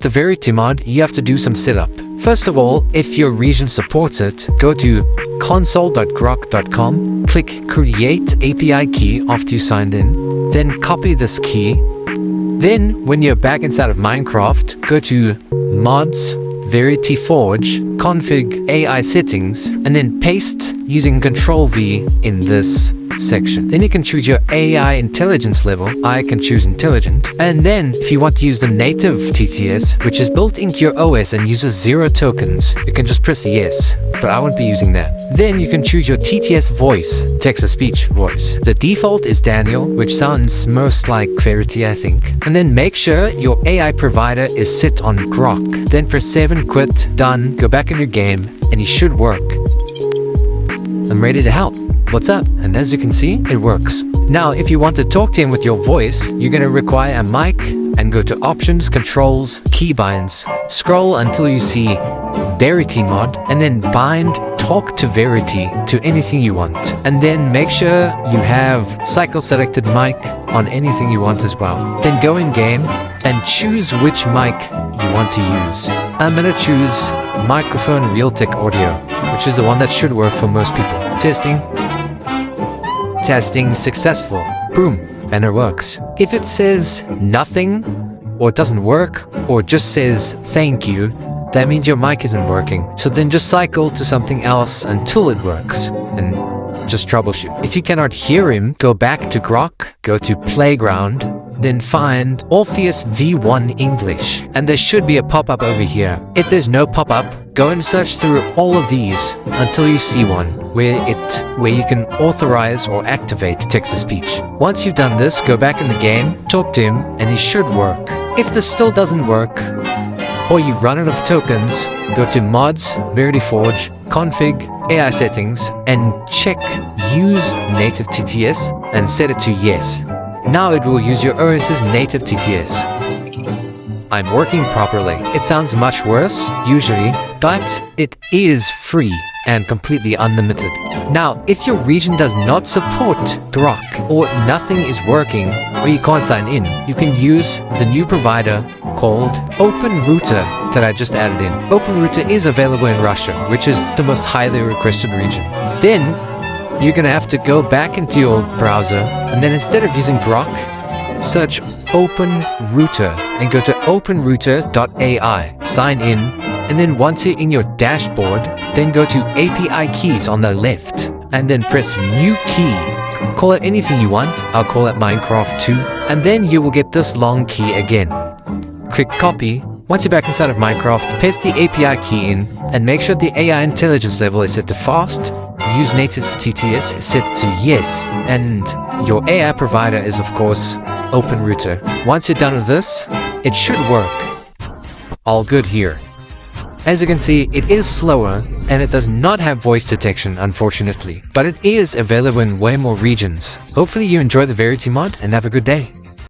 The Verity mod, you have to do some setup. First of all, if your region supports it, go to console.grok.com, click Create API Key after you signed in, then copy this key. Then, when you're back inside of Minecraft, go to Mods, Verity Forge, Config AI Settings, and then paste using Ctrl-V in this section. Then you can choose your AI intelligence level. I can choose intelligent. And then if you want to use the native TTS, which is built into your OS and uses 0 tokens, you can just press yes, but I won't be using that. Then you can choose your TTS voice, text-to-speech voice. The default is Daniel, which sounds most like Verity, I think. And then make sure your AI provider is set on Grok. Then press 7, quit, done, go back in your game, and you should work. I'm ready to help. What's up? And as you can see, it works. Now, if you want to talk to him with your voice, you're going to require a mic and go to Options, Controls, Keybinds. Scroll until you see Verity mod and then bind Talk to Verity to anything you want. And then make sure you have cycle selected mic on anything you want as well. Then go in game and choose which mic you want to use. I'm going to choose microphone Realtek audio, which is the one that should work for most people. Testing successful. Boom, and it works. If it says nothing, or it doesn't work, or just says thank you, that means your mic isn't working. So then just cycle to something else until it works, and just troubleshoot. If you cannot hear him, go back to Grok, go to Playground, then find Orpheus V1 English, and there should be a pop-up over here. If there's no pop-up, go and search through all of these until you see one where you can authorize or activate text-to-speech. Once you've done this, go back in the game, talk to him, and he should work. If this still doesn't work, or you run out of tokens, go to Mods, Verity Forge, Config, AI Settings, and check Use Native TTS and set it to Yes. Now it will use your OS's native TTS. I'm working properly. It sounds much worse, usually, but it is free and completely unlimited. Now, if your region does not support Grok, or nothing is working, or you can't sign in, you can use the new provider called OpenRouter that I just added in. OpenRouter is available in Russia, which is the most highly requested region. Then, you're gonna have to go back into your browser, and then instead of using Grok, search OpenRouter and go to openrouter.ai, sign in, and then once you're in your dashboard, then go to API keys on the left, and then press new key. Call it anything you want. I'll call it Minecraft 2, and then you will get this long key again. Click copy. Once you're back inside of Minecraft, paste the API key in, and make sure the AI intelligence level is set to fast. Use native TTS is set to yes, and your AI provider is of course OpenRouter. Once you're done with this, it should work. All good here. As you can see, it is slower and it does not have voice detection, unfortunately, but it is available in way more regions. Hopefully you enjoy the Verity mod and have a good day.